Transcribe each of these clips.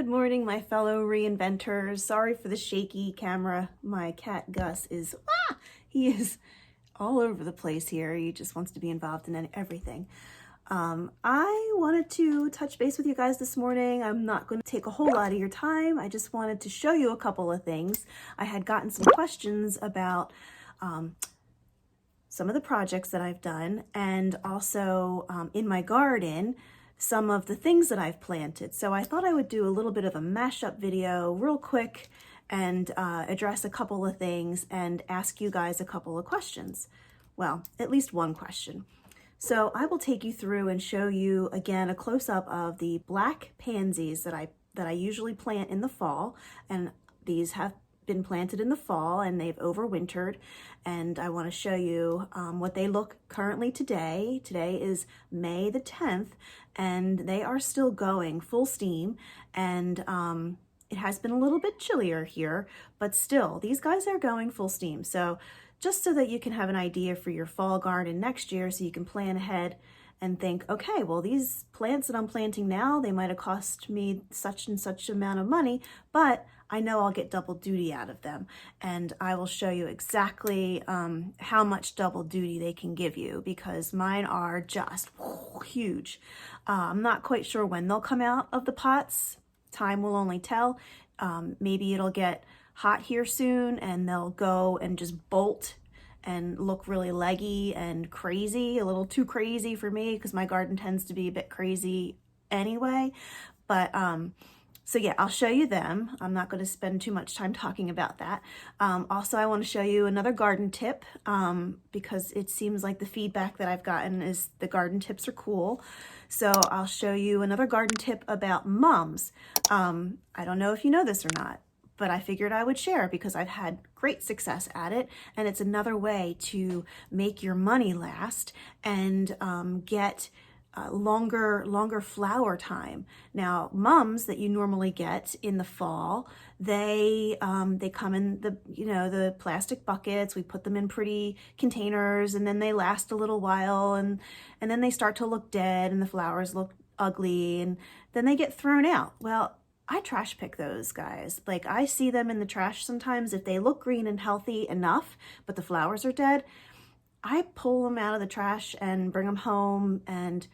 Good morning, my fellow reinventors. Sorry for the shaky camera. My cat Gus is, he is all over the place here. He just wants to be involved in everything. I wanted to touch base with you guys this morning. I'm not going to take a whole lot of your time. I just wanted to show you a couple of things. I had gotten some questions about some of the projects that I've done, and also in my garden, some of the things that I've planted. So I thought I would do a little bit of a mashup video real quick and address a couple of things and ask you guys a couple of questions. Well, at least one question. So I will take you through and show you again a close-up of the black pansies that I usually plant in the fall, and these have been planted in the fall and they've overwintered, and I want to show you what they look currently today. Today is May the 10th and they are still going full steam, and it has been a little bit chillier here, but still these guys are going full steam. So just so that you can have an idea for your fall garden next year, so you can plan ahead and think, okay, well, these plants that I'm planting now, they might have cost me such and such amount of money, but I know I'll get double duty out of them. And I will show you exactly how much double duty they can give you, because mine are just huge. I'm not quite sure when they'll come out of the pots. Time will only tell. Maybe it'll get hot here soon and they'll go and just bolt and look really leggy and crazy, a little too crazy for me because my garden tends to be a bit crazy anyway. But so yeah, I'll show you them. I'm not going to spend too much time talking about that. Also, I want to show you another garden tip because it seems like the feedback that I've gotten is the garden tips are cool. So I'll show you another garden tip about mums. I don't know if you know this or not, but I figured I would share because I've had great success at it, and it's another way to make your money last and get longer flower time. Now, mums that you normally get in the fall, they come in the plastic buckets. We put them in pretty containers, and then they last a little while, and then they start to look dead, and the flowers look ugly, and then they get thrown out. Well, I trash pick those guys. Like, I see them in the trash sometimes. If they look green and healthy enough, but the flowers are dead, I pull them out of the trash and bring them home and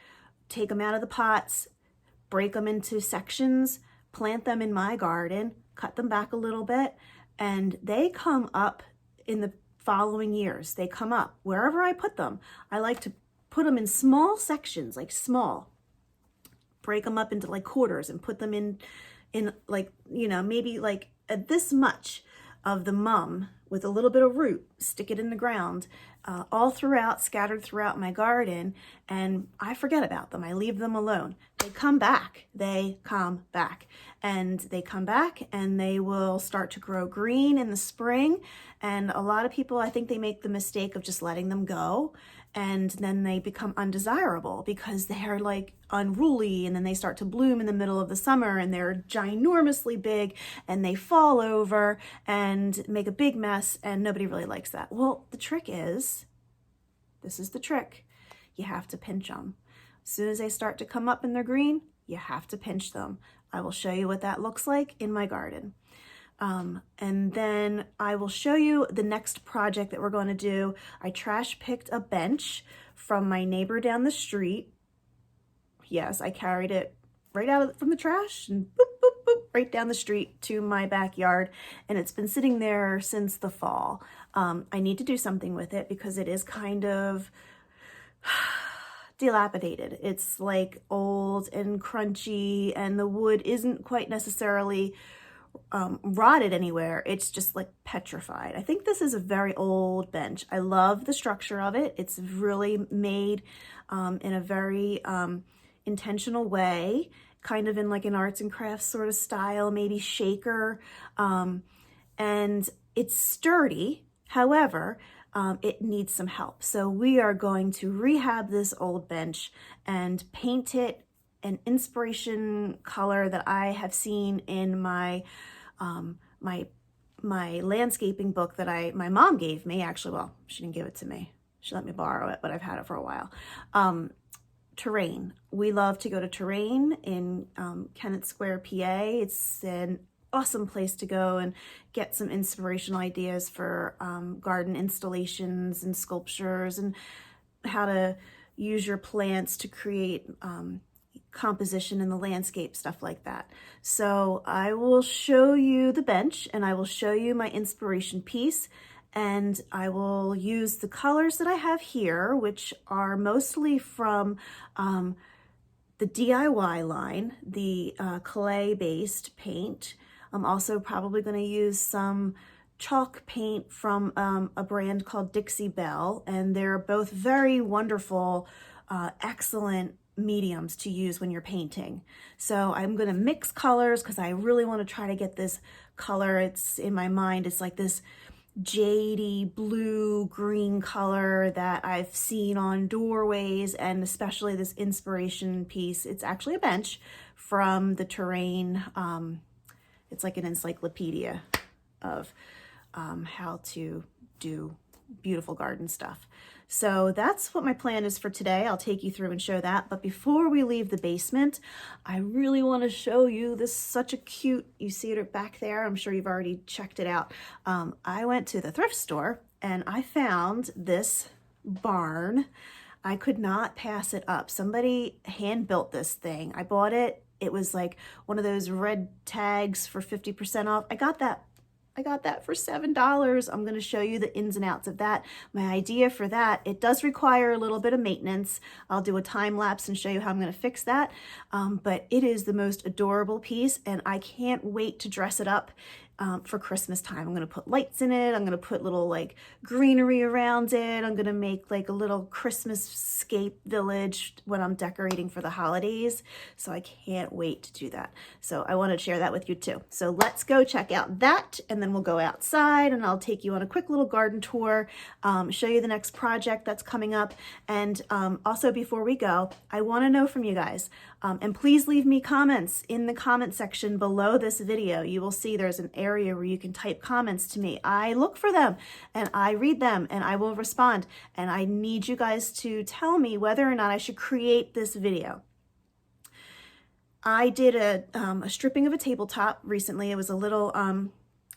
take them out of the pots, break them into sections, plant them in my garden, cut them back a little bit, and they come up in the following years. They come up wherever I put them. I like to put them in small sections, like small, break them up into like quarters and put them in like, maybe like this much of the mum with a little bit of root, stick it in the ground, all throughout, scattered throughout my garden, and I forget about them. I leave them alone. They come back, and they come back, and they will start to grow green in the spring. And a lot of people, I think they make the mistake of just letting them go, and then they become undesirable because they're like unruly, and then they start to bloom in the middle of the summer and they're ginormously big and they fall over and make a big mess, and nobody really likes that. Well, the trick is, this is the trick, you have to pinch them. As soon as they start to come up and they're green, you have to pinch them. I will show you what that looks like in my garden. And then I will show you the next project that we're going to do. I trash picked a bench from my neighbor down the street. Yes, I carried it right from the trash and boop, boop, boop, right down the street to my backyard. And it's been sitting there since the fall. I need to do something with it because it is kind of dilapidated. It's like old and crunchy, and the wood isn't quite necessarily rotted anywhere. It's just like petrified. I think this is a very old bench. I love the structure of it. It's really made in a very intentional way, kind of in like an arts and crafts sort of style, maybe shaker, and it's sturdy. However, it needs some help. So we are going to rehab this old bench and paint it an inspiration color that I have seen in my my landscaping book that my mom gave me. Actually, well, she didn't give it to me. She let me borrow it, but I've had it for a while. Terrain. We love to go to Terrain in Kennett Square, PA. It's an awesome place to go and get some inspirational ideas for garden installations and sculptures and how to use your plants to create composition in the landscape, stuff like that. So I will show you the bench and I will show you my inspiration piece, and I will use the colors that I have here, which are mostly from the DIY line, the clay-based paint. I'm also probably going to use some chalk paint from a brand called Dixie Belle, and they're both very wonderful, excellent mediums to use when you're painting. So I'm going to mix colors because I really want to try to get this color. It's in my mind, it's like this jadey blue green color that I've seen on doorways, and especially this inspiration piece. It's actually a bench from the Terrain. It's like an encyclopedia of how to do beautiful garden stuff. So that's what my plan is for today. I'll take you through and show that. But before we leave the basement, I really want to show you this, such a cute, you see it back there. I'm sure you've already checked it out. I went to the thrift store and I found this barn. I could not pass it up. Somebody hand built this thing. I bought it. It was like one of those red tags for 50% off. I got that for $7. I'm going to show you the ins and outs of that. My idea for that, it does require a little bit of maintenance. I'll do a time lapse and show you how I'm going to fix that. But it is the most adorable piece, and I can't wait to dress it up for Christmas time. I'm going to put lights in it. I'm going to put little like greenery around it. I'm going to make like a little Christmas scape village when I'm decorating for the holidays. So I can't wait to do that. So I want to share that with you too. So let's go check out that, and then we'll go outside and I'll take you on a quick little garden tour, show you the next project that's coming up. And also before we go, I want to know from you guys, and please leave me comments in the comment section below this video. You will see there's an area where you can type comments to me. I look for them and I read them and I will respond. And I need you guys to tell me whether or not I should create this video. I did a stripping of a tabletop recently. It was a little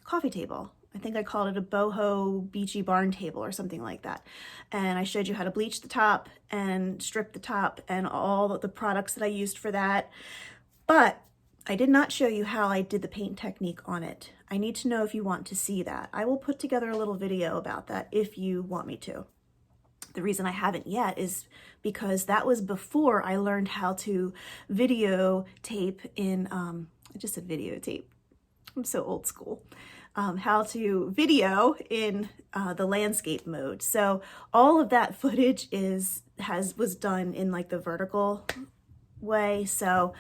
coffee table. I think I called it a boho beachy barn table or something like that. And I showed you how to bleach the top and strip the top and all of the products that I used for that. But I did not show you how I did the paint technique on it. I need to know if you want to see that. I will put together a little video about that if you want me to. The reason I haven't yet is because that was before I learned how to videotape in, I just said videotape. I'm so old school. How to video in the landscape mode. So all of that footage was done in like the vertical way. So,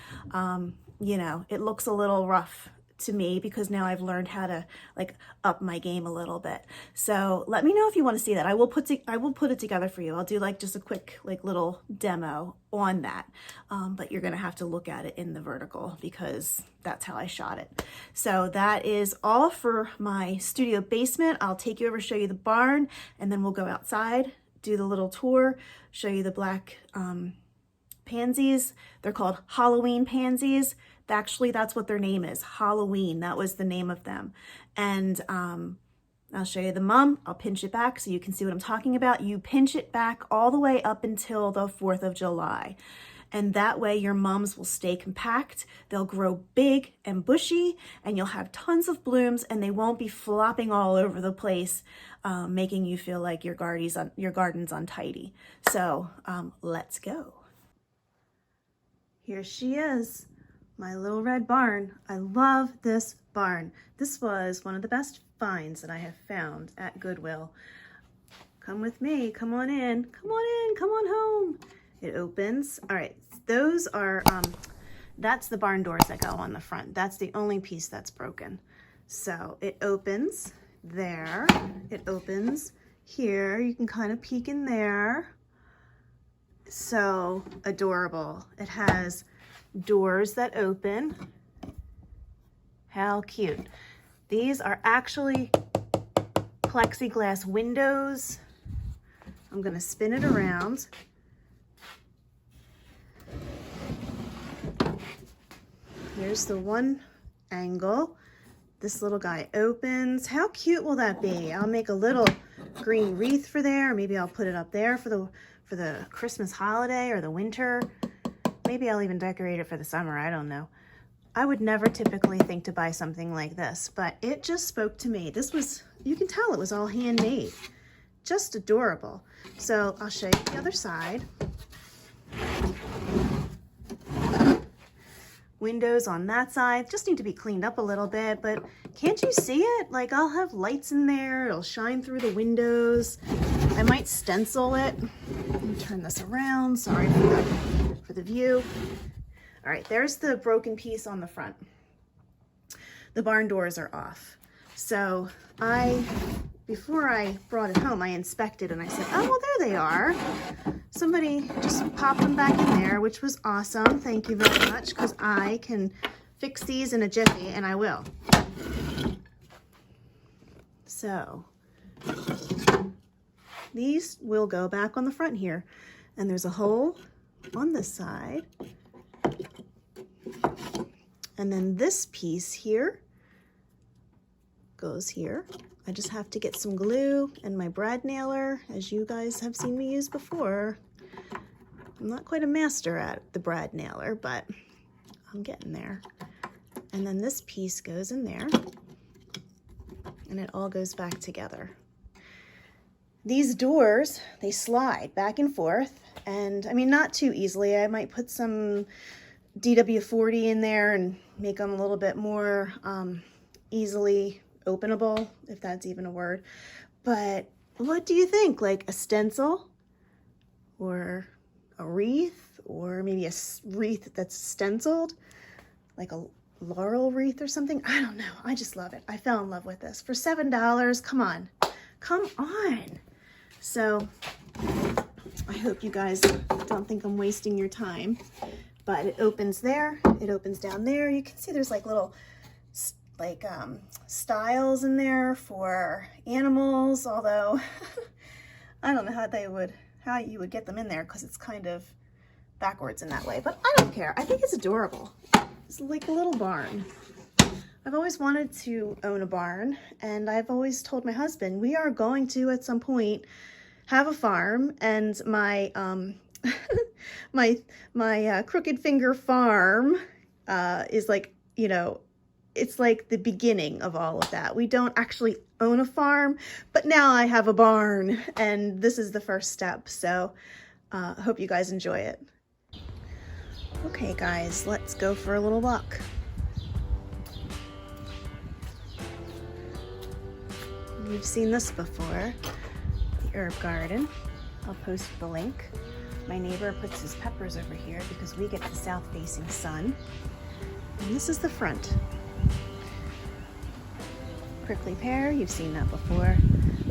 you know, it looks a little rough to me because now I've learned how to like up my game a little bit. So let me know if you want to see that. I will put it together for you. I'll do like just a quick like little demo on that. But you're going to have to look at it in the vertical because that's how I shot it. So that is all for my studio basement. I'll take you over, show you the barn, and then we'll go outside, do the little tour, show you the black pansies. They're called Halloween pansies. Actually, that's what their name is, Halloween. That was the name of them. And I'll show you the mum. I'll pinch it back so you can see what I'm talking about. You pinch it back all the way up until the 4th of July. And that way your mums will stay compact. They'll grow big and bushy, and you'll have tons of blooms, and they won't be flopping all over the place, making you feel like your garden's untidy. So let's go. Here she is. My little red barn. I love this barn. This was one of the best finds that I have found at Goodwill. Come with me, come on in, come on home. It opens. All right, those are, that's the barn doors that go on the front. That's the only piece that's broken. So it opens there, it opens here. You can kind of peek in there. So adorable. It has doors that open. How cute. These are actually plexiglass windows. I'm going to spin it around. here's the one angle. This little guy opens. How cute will that be? I'll make a little green wreath for there. Maybe I'll put it up there for the Christmas holiday or the winter. Maybe I'll even decorate it for the summer. I don't know. I would never typically think to buy something like this, but it just spoke to me. This was, you can tell it was all handmade. Just adorable. So I'll show you the other side. Windows on that side just need to be cleaned up a little bit, but can't you see it? Like, I'll have lights in there, it'll shine through the windows. I might stencil it. Let me turn this around. Sorry for the view. All right, there's the broken piece on the front. The barn doors are off. So before I brought it home, I inspected and I said, oh, well, there they are. Somebody just popped them back in there, which was awesome. Thank you very much, because I can fix these in a jiffy, and I will. So these will go back on the front here, and there's a hole on this side. And then this piece here goes here. I just have to get some glue and my brad nailer, as you guys have seen me use before. I'm not quite a master at the brad nailer, but I'm getting there. And then this piece goes in there, and it all goes back together. These doors, they slide back and forth, and I mean, not too easily. I might put some DW40 in there and make them a little bit more easily openable, if that's even a word. But what do you think? Like a stencil, or a wreath, or maybe a wreath that's stenciled, like a laurel wreath or something? I don't know. I just love it. I fell in love with this for $7. Come on, come on. So I hope you guys don't think I'm wasting your time, but it opens there, it opens down there. You can see there's like little styles in there for animals, although I don't know how you would get them in there, because it's kind of backwards in that way, but I don't care. I think it's adorable. It's like a little barn. I've always wanted to own a barn, and I've always told my husband we are going to at some point have a farm, and my my crooked finger farm is like, you know, it's like the beginning of all of that. We don't actually own a farm, but now I have a barn, and this is the first step. So hope you guys enjoy it. Okay guys, let's go for a little walk. You've seen this before, the herb garden. I'll post the link. My neighbor puts his peppers over here because we get the south-facing sun. And this is the front. Prickly pear, you've seen that before.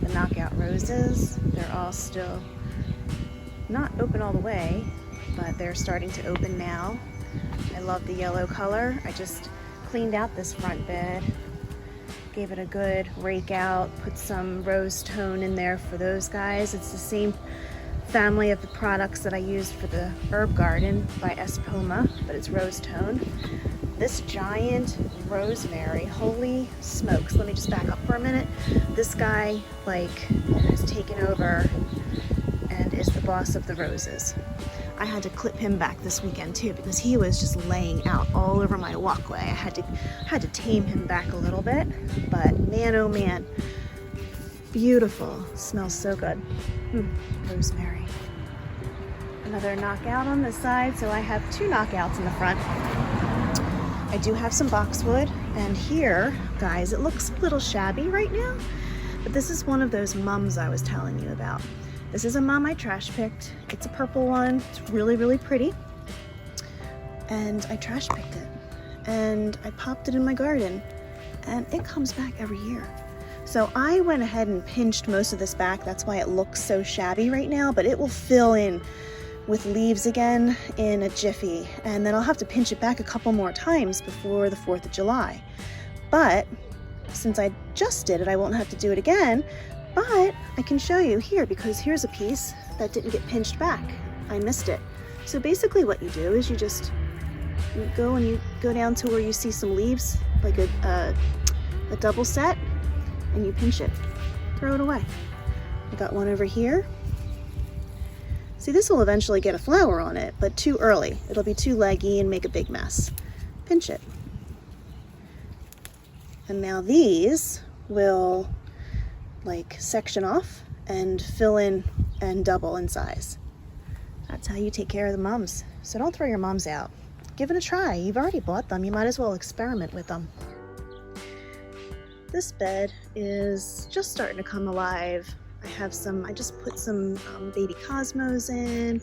The knockout roses, they're all still not open all the way, but they're starting to open now. I love the yellow color. I just cleaned out this front bed, gave it a good rake out, put some rose tone in there for those guys. It's the same family of the products that I used for the herb garden by Espoma, but it's rose tone. This giant rosemary, holy smokes. Let me just back up for a minute. This guy like has taken over and is the boss of the roses. I had to clip him back this weekend too, because he was just laying out all over my walkway. I had to tame him back a little bit, but man, oh man, beautiful. Smells so good. Rosemary. Another knockout on this side, so I have two knockouts in the front. I do have some boxwood, and here, guys, it looks a little shabby right now, but this is one of those mums I was telling you about. This is a mum I trash picked. It's a purple one. It's really, really pretty. And I trash picked it, and I popped it in my garden, and it comes back every year. So I went ahead and pinched most of this back. That's why it looks so shabby right now, but it will fill in with leaves again in a jiffy, and then I'll have to pinch it back a couple more times before the 4th of July. But since I just did it, I won't have to do it again, but I can show you here, because here's a piece that didn't get pinched back. I missed it. So basically what you do is you just You go down to where you see some leaves, like a double set, and you pinch it, throw it away. I got one over here. See, this will eventually get a flower on it, but too early. It'll be too leggy and make a big mess. Pinch it. And now these will like section off and fill in and double in size. That's how you take care of the mums. So don't throw your mums out. Give it a try. You've already bought them. You might as well experiment with them. This bed is just starting to come alive. I just put some baby cosmos in.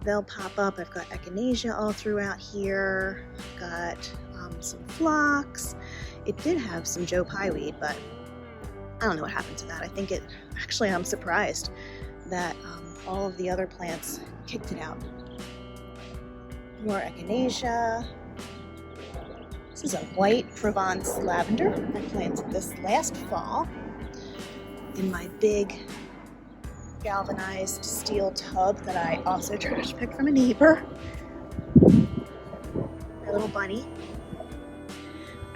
They'll pop up. I've got echinacea all throughout here. I've got some phlox. It did have some Joe Pye weed, but I don't know what happened to that. Actually, I'm surprised that all of the other plants kicked it out. More echinacea. This is a white Provence lavender. I planted this last fall in my big galvanized steel tub that I also trash picked from a neighbor. My little bunny.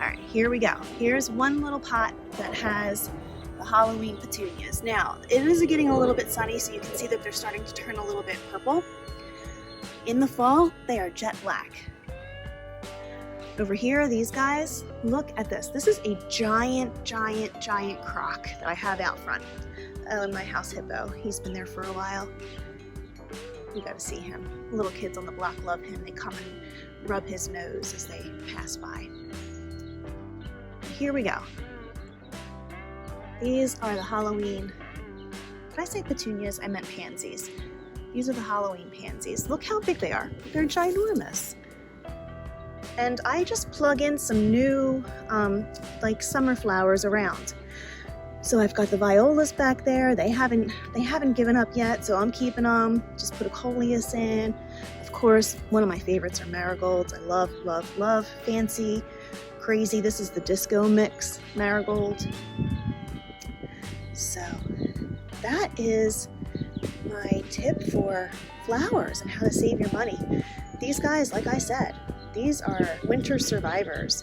All right, here we go. Here's one little pot that has the Halloween petunias. Now, it is getting a little bit sunny, so you can see that they're starting to turn a little bit purple. In the fall, they are jet black. Over here, these guys, look at this. This is a giant croc that I have out front. My house hippo. He's been there for a while. You gotta see him. Little kids on the block love him. They come and rub his nose as they pass by. Here we go. These are the Halloween. Did I say petunias? I meant pansies. These are the Halloween pansies. Look how big they are. They're ginormous. And I just plug in some new like summer flowers around. So I've got the violas back there. They haven't given up yet, so I'm keeping them. Just put a coleus in. Of course, one of my favorites are marigolds. I love fancy, crazy. This is the disco mix marigold. So that is my tip for flowers and how to save your money. These guys, like I said, these are winter survivors.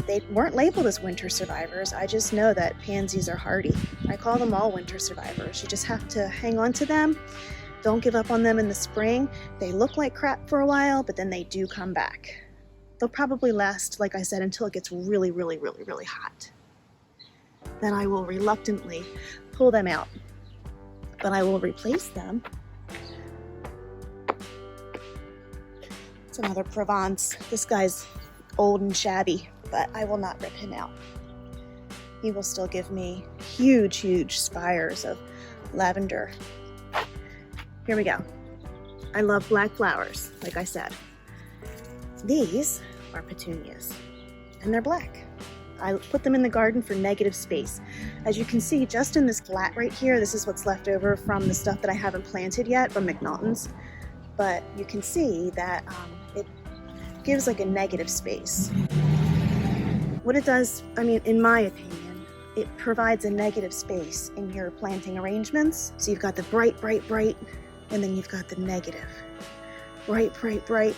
They weren't labeled as winter survivors. I just know that pansies are hardy. I call them all winter survivors. You just have to hang on to them. Don't give up on them in the spring. They look like crap for a while, but then they do come back. They'll probably last, like I said, until it gets really hot. Then I will reluctantly pull them out, but I will replace them. It's another Provence. This guy's old and shabby, but I will not rip him out. He will still give me huge spires of lavender. Here we go. I love black flowers, like I said. These are petunias, and they're black. I put them in the garden for negative space. As you can see, just in this flat right here, this is what's left over from the stuff that I haven't planted yet from McNaughton's. But you can see that it gives like a negative space. What it does, I mean, in my opinion, it provides a negative space in your planting arrangements. So you've got the bright, and then you've got the negative. Bright,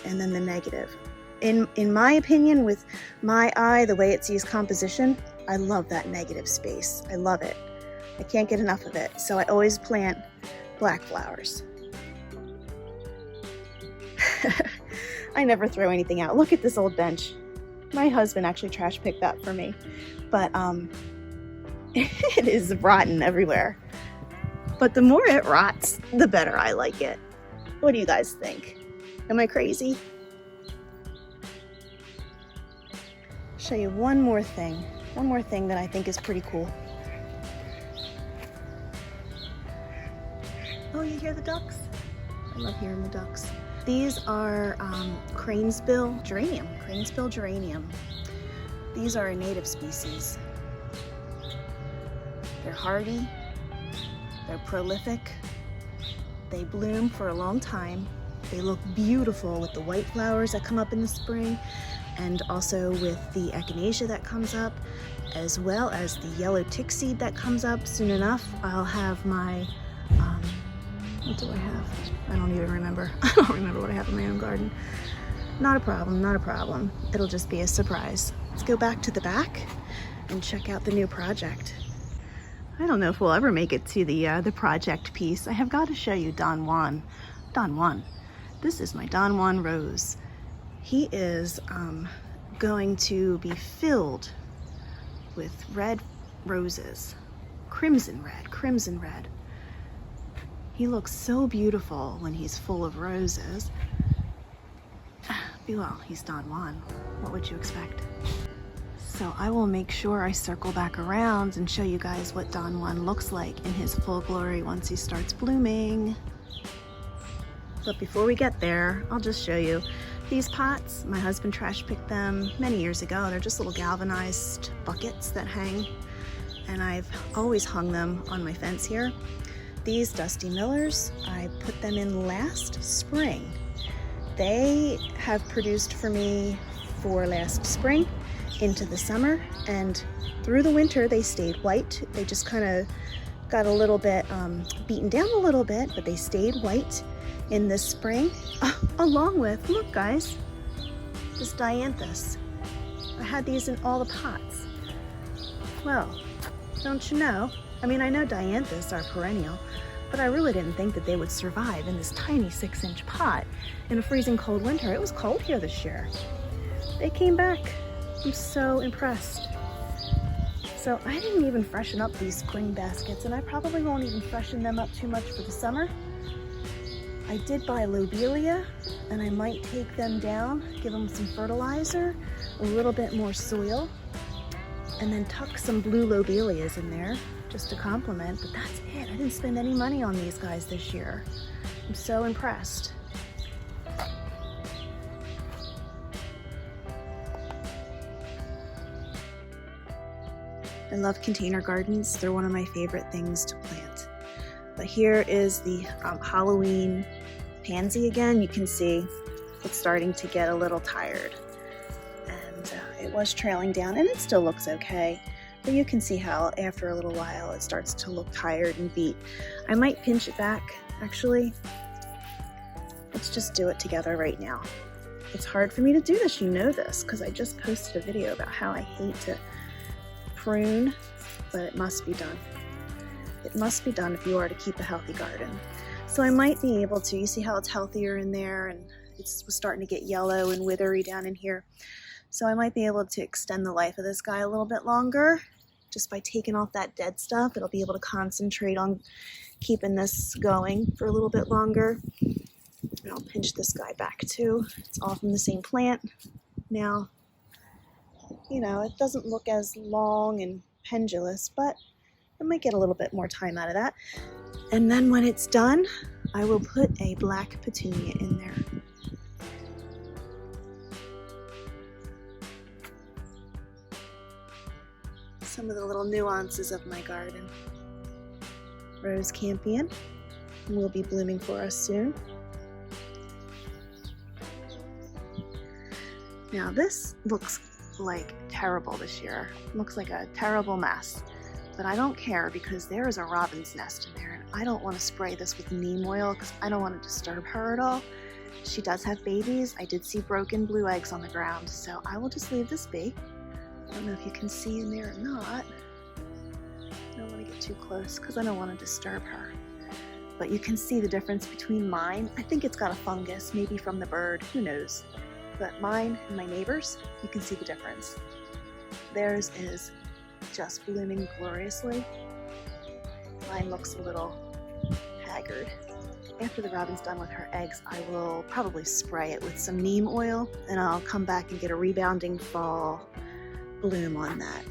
and then the negative. In my opinion, with my eye, the way it sees composition, I love that negative space. I love it. I can't get enough of it. So I always plant black flowers. I never throw anything out. Look at this old bench. My husband actually trash picked that for me. But it is rotten everywhere. But the more it rots, the better I like it. What do you guys think? Am I crazy? Show you one more thing that I think is pretty cool. Oh, you hear the ducks? I love hearing the ducks. These are cranesbill geranium. These are a native species. They're hardy, they're prolific, they bloom for a long time. They look beautiful with the white flowers that come up in the spring, and also with the echinacea that comes up, as well as the yellow tick seed that comes up. Soon enough, I'll have my, what do I have? I don't even remember. I don't remember what I have in my own garden. Not a problem, not a problem. It'll just be a surprise. Let's go back to the back and check out the new project. I don't know if we'll ever make it to the project piece. I have got to show you Don Juan. Don Juan. This is my Don Juan rose. He is going to be filled with red roses. Crimson red. He looks so beautiful when he's full of roses. Well, he's Don Juan. What would you expect? So I will make sure I circle back around and show you guys what Don Juan looks like in his full glory once he starts blooming. But before we get there, I'll just show you these pots. My husband trash picked them many years ago. They're just little galvanized buckets that hang, and I've always hung them on my fence here. These Dusty Millers, I put them in last spring. They have produced for me for last spring into the summer, and through the winter they stayed white. They just kind of got a little bit beaten down a little bit, but they stayed white in the spring, along with, look guys, this dianthus. I had these in all the pots. Well, don't you know? I mean, I know dianthus are perennial, but I really didn't think that they would survive in this tiny 6-inch pot in a freezing cold winter. It was cold here this year. They came back. I'm so impressed. So I didn't even freshen up these spring baskets, and I probably won't even freshen them up too much for the summer. I did buy lobelia, and I might take them down, give them some fertilizer, a little bit more soil, and then tuck some blue lobelias in there just to complement, but that's it. I didn't spend any money on these guys this year. I'm so impressed. I love container gardens. They're one of my favorite things to plant. But here is the Halloween pansy again. You can see it's starting to get a little tired. And it was trailing down, and it still looks okay. But you can see how after a little while it starts to look tired and beat. I might pinch it back, actually. Let's just do it together right now. It's hard for me to do this, you know this, because I just posted a video about how I hate to prune, but it must be done. It must be done if you are to keep a healthy garden. So I might be able to, you see how it's healthier in there, and it's starting to get yellow and withery down in here. So I might be able to extend the life of this guy a little bit longer. Just by taking off that dead stuff, it'll be able to concentrate on keeping this going for a little bit longer. And I'll pinch this guy back too. It's all from the same plant. Now, you know, it doesn't look as long and pendulous, but I might get a little bit more time out of that. And then when it's done, I will put a black petunia in there. Some of the little nuances of my garden. Rose campion will be blooming for us soon. Now this looks like terrible this year. It looks like a terrible mess, but I don't care because there is a robin's nest in there, and I don't want to spray this with neem oil because I don't want to disturb her at all. She does have babies. I did see broken blue eggs on the ground, so I will just leave this be. I don't know if you can see in there or not. I don't want to get too close because I don't want to disturb her. But you can see the difference between mine. I think it's got a fungus, maybe from the bird, who knows. But mine and my neighbors, you can see the difference. Theirs is just blooming gloriously. Mine looks a little haggard. After the robin's done with her eggs, I will probably spray it with some neem oil, and I'll come back and get a rebounding fall bloom on that.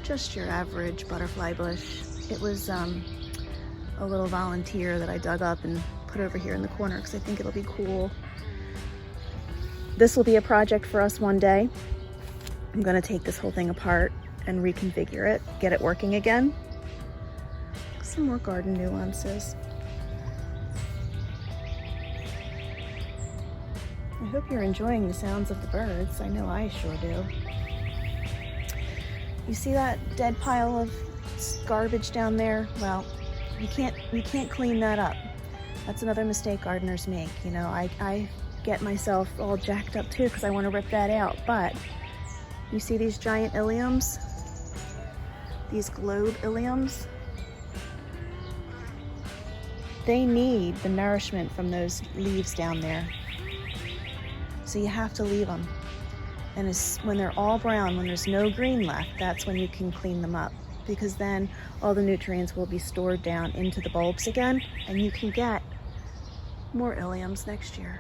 Just your average butterfly bush. It was a little volunteer that I dug up and put over here in the corner because I think it'll be cool. This will be a project for us one day. I'm going to take this whole thing apart and reconfigure it, get it working again. Some more garden nuances. I hope you're enjoying the sounds of the birds. I know I sure do. You see that dead pile of garbage down there? Well, you can't clean that up. That's another mistake gardeners make. You know, I get myself all jacked up too because I want to rip that out. But you see these giant iliums? These globe iliums? They need the nourishment from those leaves down there. So you have to leave them. And when they're all brown, when there's no green left, that's when you can clean them up, because then all the nutrients will be stored down into the bulbs again, and you can get more iliums next year.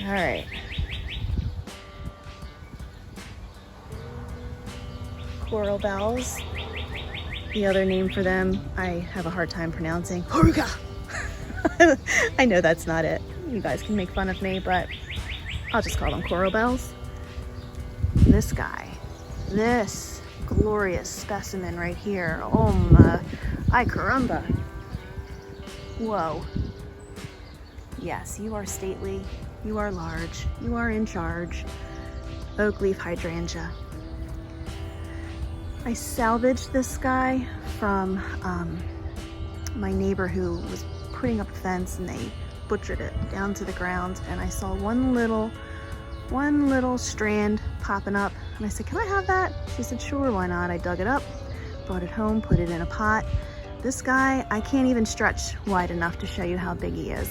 All right. Coral bells. The other name for them, I have a hard time pronouncing. Horuga! I know that's not it. You guys can make fun of me, but I'll just call them coral bells. This guy, this glorious specimen right here. Oh my, ay caramba. Whoa. Yes, you are stately, you are large, you are in charge. Oak leaf hydrangea. I salvaged this guy from my neighbor who was putting up a fence, and they butchered it down to the ground, and I saw one little strand popping up, and I said, can I have that? She said, sure, why not? I dug it up, brought it home, put it in a pot. This guy, I can't even stretch wide enough to show you how big he is.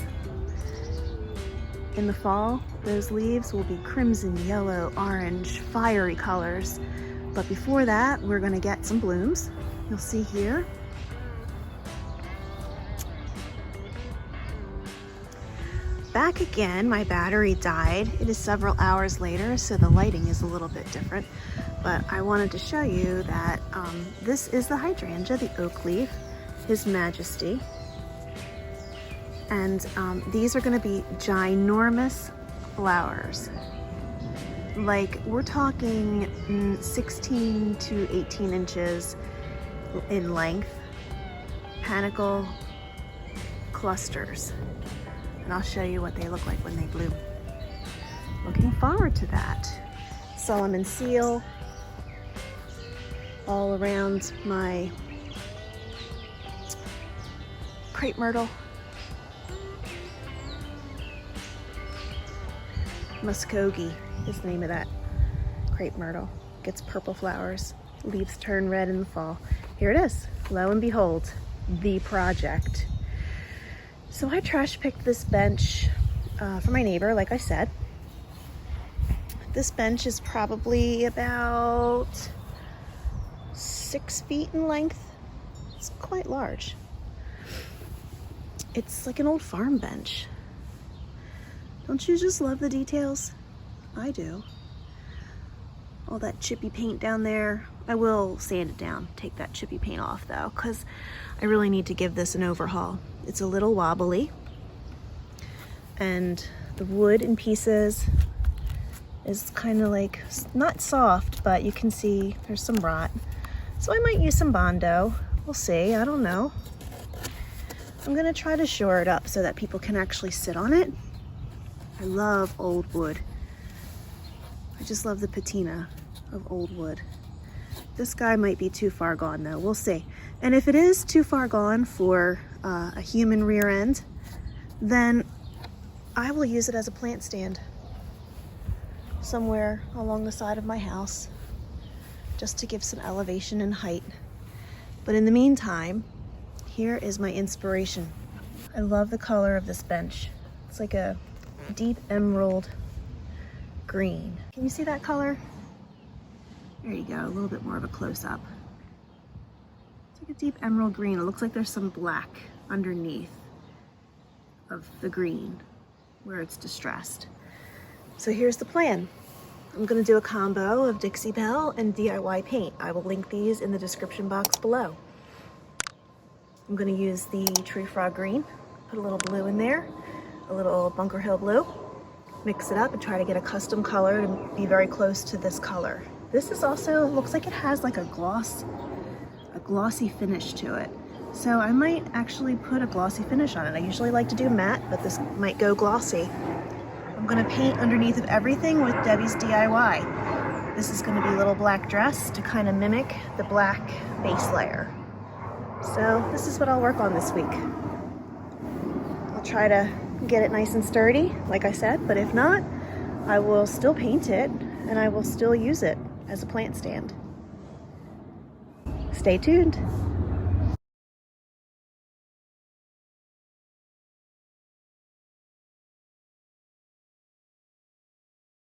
In the fall, those leaves will be crimson, yellow, orange, fiery colors. But before that, we're gonna get some blooms. You'll see here. Back again, my battery died. It is several hours later, so the lighting is a little bit different. But I wanted to show you that this is the hydrangea, the oak leaf, His Majesty. And these are gonna be ginormous flowers. Like, we're talking 16 to 18 inches in length, panicle clusters. And I'll show you what they look like when they bloom. Looking forward to that. Solomon seal all around my crepe myrtle. Muskogee is the name of that crepe myrtle. Gets purple flowers. Leaves turn red in the fall. Here it is. Lo and behold, the project. So I trash picked this bench for my neighbor, like I said. This bench is probably about 6 feet in length. It's quite large. It's like an old farm bench. Don't you just love the details? I do. All that chippy paint down there. I will sand it down, take that chippy paint off though, because I really need to give this an overhaul. It's a little wobbly, and the wood in pieces is kind of like, not soft, but you can see there's some rot. So I might use some Bondo. We'll see, I don't know. I'm gonna try to shore it up so that people can actually sit on it. I love old wood. I just love the patina of old wood. This guy might be too far gone though, we'll see. And if it is too far gone for a human rear end, then I will use it as a plant stand somewhere along the side of my house, just to give some elevation and height. But in the meantime, here is my inspiration. I love the color of this bench. It's like a deep emerald green. Can you see that color? There you go, a little bit more of a close-up. It's like a deep emerald green. It looks like there's some black underneath of the green where it's distressed. So here's the plan. I'm gonna do a combo of Dixie Belle and DIY paint. I will link these in the description box below. I'm gonna use the Tree Frog green, put a little blue in there, a little Bunker Hill blue, mix it up and try to get a custom color to be very close to this color. This is also, looks like it has like a glossy finish to it. So I might actually put a glossy finish on it. I usually like to do matte, but this might go glossy. I'm gonna paint underneath of everything with Debbie's DIY. This is gonna be a little black dress to kind of mimic the black base layer. So this is what I'll work on this week. I'll try to get it nice and sturdy, like I said, but if not, I will still paint it and I will still use it as a plant stand. Stay tuned.